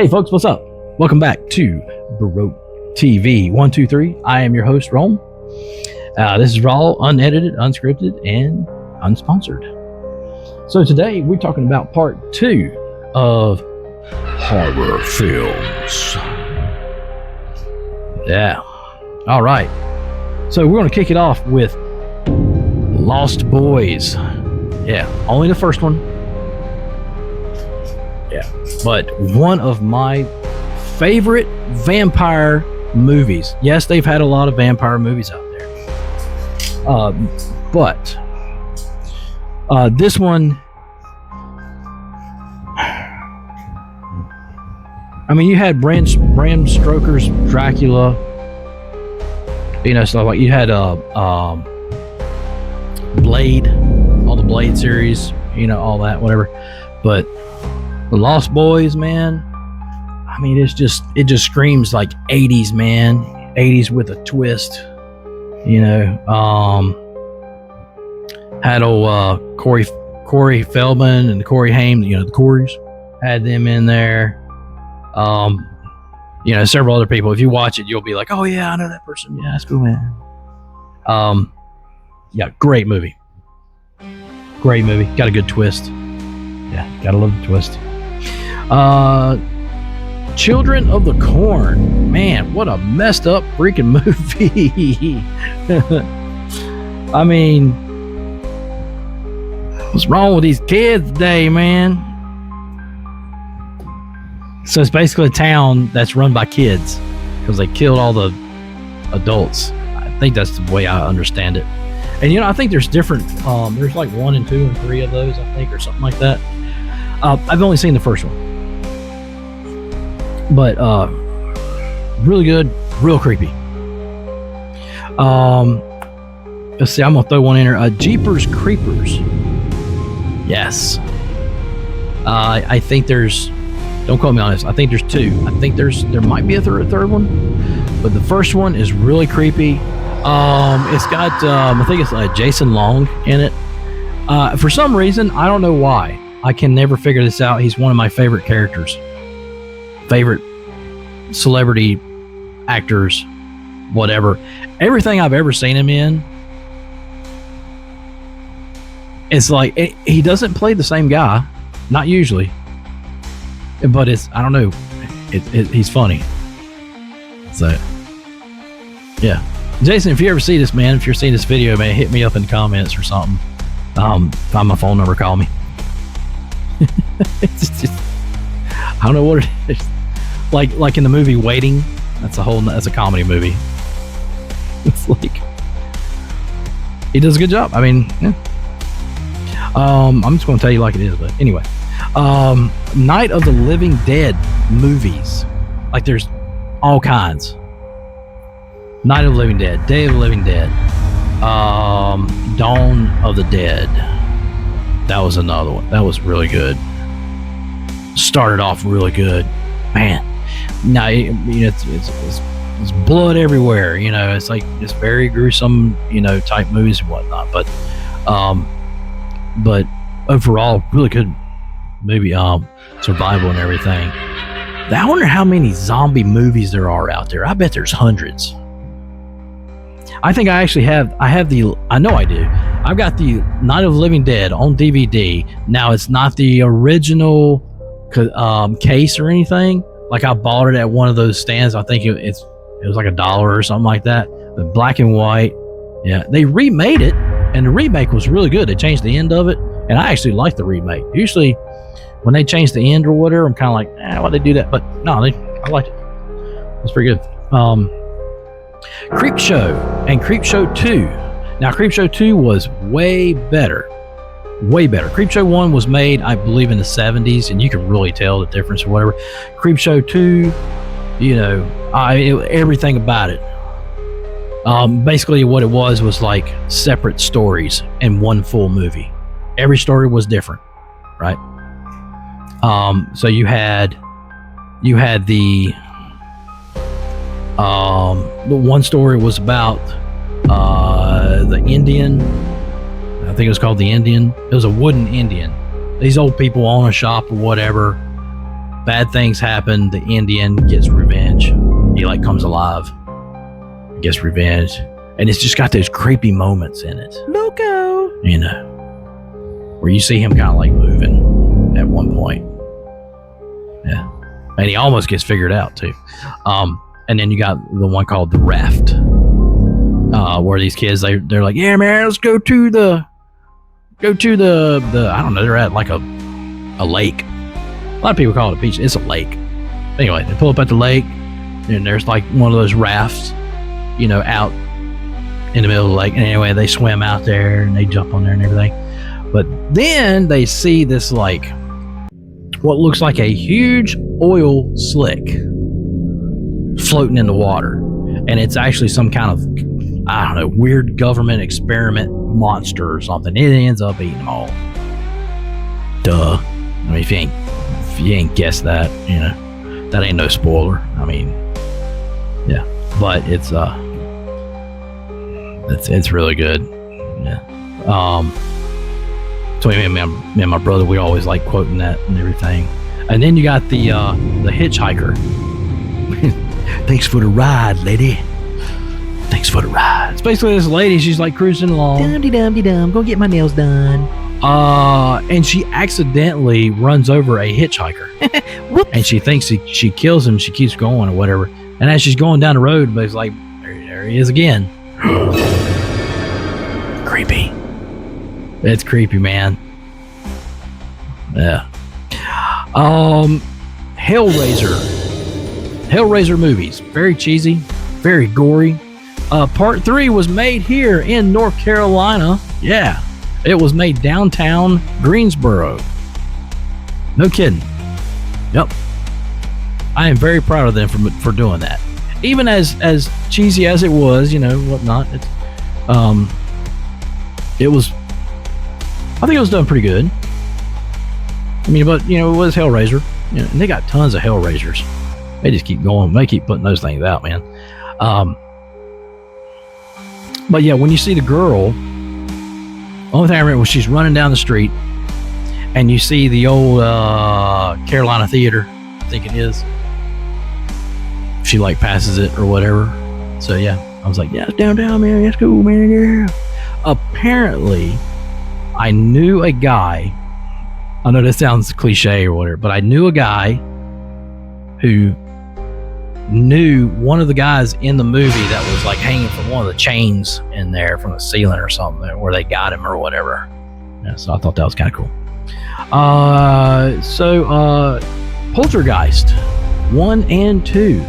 Hey folks, what's up? Welcome back to Broketv123. I am your host, Rome. This is raw, unedited, unscripted, and unsponsored. So today we're talking about part 2 of horror films. Yeah. All right. So we're going to kick it off with Lost Boys. Yeah, only the first one. Yeah, but one of my favorite vampire movies. Yes, they've had a lot of vampire movies out there. But this one, I mean, you had Bram Stoker's Dracula, you know, stuff like you had Blade, all the Blade series, you know, all that, whatever. But the Lost Boys, man, I mean, it just screams like 80s, man. 80s with a twist, you know. Had old Corey Feldman and Corey Haim, you know, the Coreys, had them in there. You know, several other people. If you watch it, you'll be like, oh yeah, I know that person. Yeah, that's cool, man. Yeah, great movie. Great movie. Got a good twist. Yeah, gotta love the twist. Children of the Corn. Man, what a messed up freaking movie. I mean, what's wrong with these kids today, man? So it's basically a town that's run by kids because they killed all the adults. I think that's the way I understand it. And you know, I think there's different, there's like 1 and 2 and 3 of those, I think, or something like that. I've only seen the first one. But really good, real creepy. Let's see, I'm gonna throw one in here. Jeepers Creepers. Yes. I think there's, don't quote me on this, I think there's 2. I think there might be a third one, but the first one is really creepy. It's got I think it's Jason Long in it. For some reason, I don't know why, I can never figure this out. He's one of my favorite characters, favorite celebrity actors, whatever. Everything I've ever seen him in, it's like he doesn't play the same guy, not usually, but it's, I don't know, he's funny. So yeah, Jason, if you ever see this, man, if you're seeing this video, man, hit me up in the comments or something. Find my phone number, call me. It's just, I don't know what it is. Like in the movie Waiting, that's a comedy movie. It's like, he does a good job. I mean, yeah. I'm just going to tell you like it is, but anyway. Night of the Living Dead movies. Like, there's all kinds. Night of the Living Dead, Day of the Living Dead, Dawn of the Dead. That was another one. That was really good. Started off really good, man. Now, you know, it's blood everywhere. You know, it's like it's very gruesome, you know, type movies and whatnot. But overall, really good movie. Survival and everything. I wonder how many zombie movies there are out there. I bet there's hundreds. I think I actually have. I know I do. I've got the Night of the Living Dead on DVD. Now, it's not the original case or anything. Like, I bought it at one of those stands. I think it was like $1 or something like that. But black and white. Yeah, they remade it, and the remake was really good. They changed the end of it, and I actually like the remake. Usually, when they change the end or whatever, I'm kind of like, why'd they do that? But no, I liked it. It's pretty good. Creepshow and Creepshow 2. Now, Creepshow 2 was way better. Way better. Creepshow 1 was made, I believe, in the 70s, and you can really tell the difference or whatever. Creepshow 2, you know, everything about it. Basically, what it was like separate stories in one full movie. Every story was different, right? So you had the one story was about the Indian. I think it was called the Indian. It was a wooden Indian. These old people own a shop or whatever, bad things happen. The Indian gets revenge. He like comes alive, gets revenge, and it's just got those creepy moments in it. Loco. You know, where you see him kind of like moving at one point. Yeah, and he almost gets figured out too. And then you got the one called The Raft, where these kids they're like, yeah, man, let's go to the I don't know, they're at like a lake. A lot of people call it a beach. It's a lake. Anyway, they pull up at the lake, and there's like one of those rafts, you know, out in the middle of the lake. And anyway, they swim out there and they jump on there and everything. But then they see this like what looks like a huge oil slick floating in the water, and it's actually some kind of, I don't know, weird government experiment monster or something. It ends up eating them all. Duh. I mean, if you ain't guessed that, you know, that ain't no spoiler. I mean, yeah, but it's really good. Yeah. So me and my brother, we always like quoting that and everything. And then you got the hitchhiker. Thanks for the ride, lady. Thanks for the ride. It's basically this lady. She's like cruising along. Dum-de-dum-de-dum. Go get my nails done. And she accidentally runs over a hitchhiker. And she thinks she kills him. She keeps going or whatever. And as she's going down the road, but it's like, there he is again. Creepy. It's creepy, man. Yeah. Hellraiser movies. Very cheesy. Very gory. Part 3 was made here in North Carolina. Yeah. It was made downtown Greensboro. No kidding. Yep. I am very proud of them for doing that. Even as cheesy as it was, you know, whatnot. It was, I think it was done pretty good. I mean, but, you know, it was Hellraiser. You know, and they got tons of Hellraisers. They just keep going. They keep putting those things out, man. But yeah, when you see the girl, only thing I remember was she's running down the street, and you see the old Carolina Theater, I think it is. She like passes it or whatever. So yeah, I was like, yeah, it's downtown, man. That's cool, man. Yeah. Apparently, I knew a guy. I know this sounds cliche or whatever, but I knew a guy who knew one of the guys in the movie that was like hanging from one of the chains in there from the ceiling or something, where they got him or whatever. Yeah, so I thought that was kind of cool. So Poltergeist 1 and 2.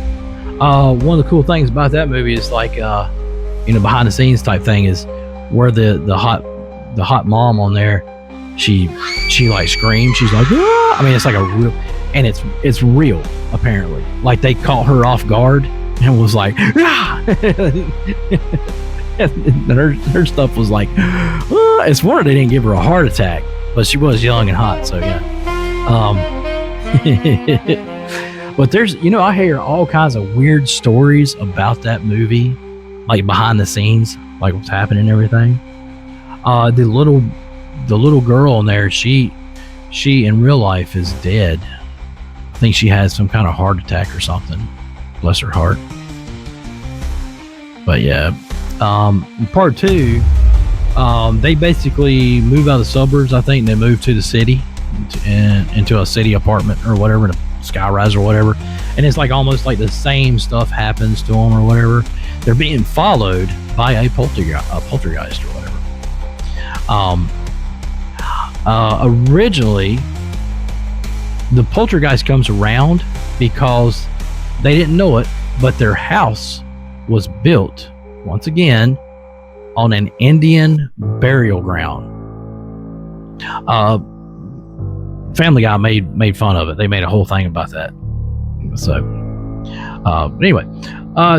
One of the cool things about that movie is like, you know, behind the scenes type thing is where the hot mom on there, she like screams. She's like, ah! I mean, it's like a real, and it's real apparently. Like they caught her off guard and was like, ah! And her stuff was like, ah! It's wonder they didn't give her a heart attack, but she was young and hot, so yeah. But there's, you know, I hear all kinds of weird stories about that movie, like behind the scenes, like what's happening and everything. The little girl in there, she in real life is dead. I think she had some kind of heart attack or something. Bless her heart. But yeah, part 2, they basically move out of the suburbs, I think, and they move to the city, into a city apartment or whatever, in a skyrise or whatever. And it's like almost like the same stuff happens to them or whatever. They're being followed by a poltergeist or whatever. Originally, the poltergeist comes around because they didn't know it, but their house was built once again on an Indian burial ground. Family Guy made fun of it. They made a whole thing about that. So anyway,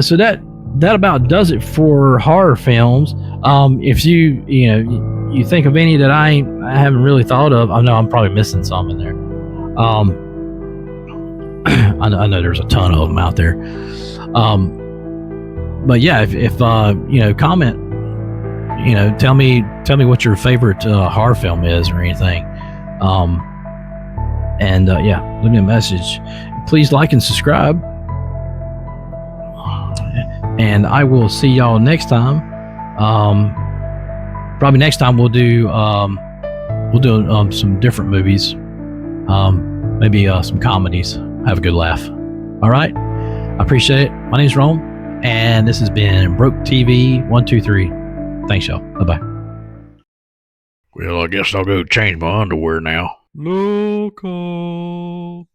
so that about does it for horror films. If you think of any that I haven't really thought of, I know I'm probably missing some in there. I know there's a ton of them out there. But yeah, if you know, comment, you know, tell me what your favorite horror film is or anything. And yeah, leave me a message. Please like and subscribe. And I will see y'all next time. Probably next time we'll do some different movies. Maybe some comedies. Have a good laugh. All right. I appreciate it. My name's Rome, and this has been Broketv123. Thanks, y'all. Bye-bye. Well, I guess I'll go change my underwear now. Local.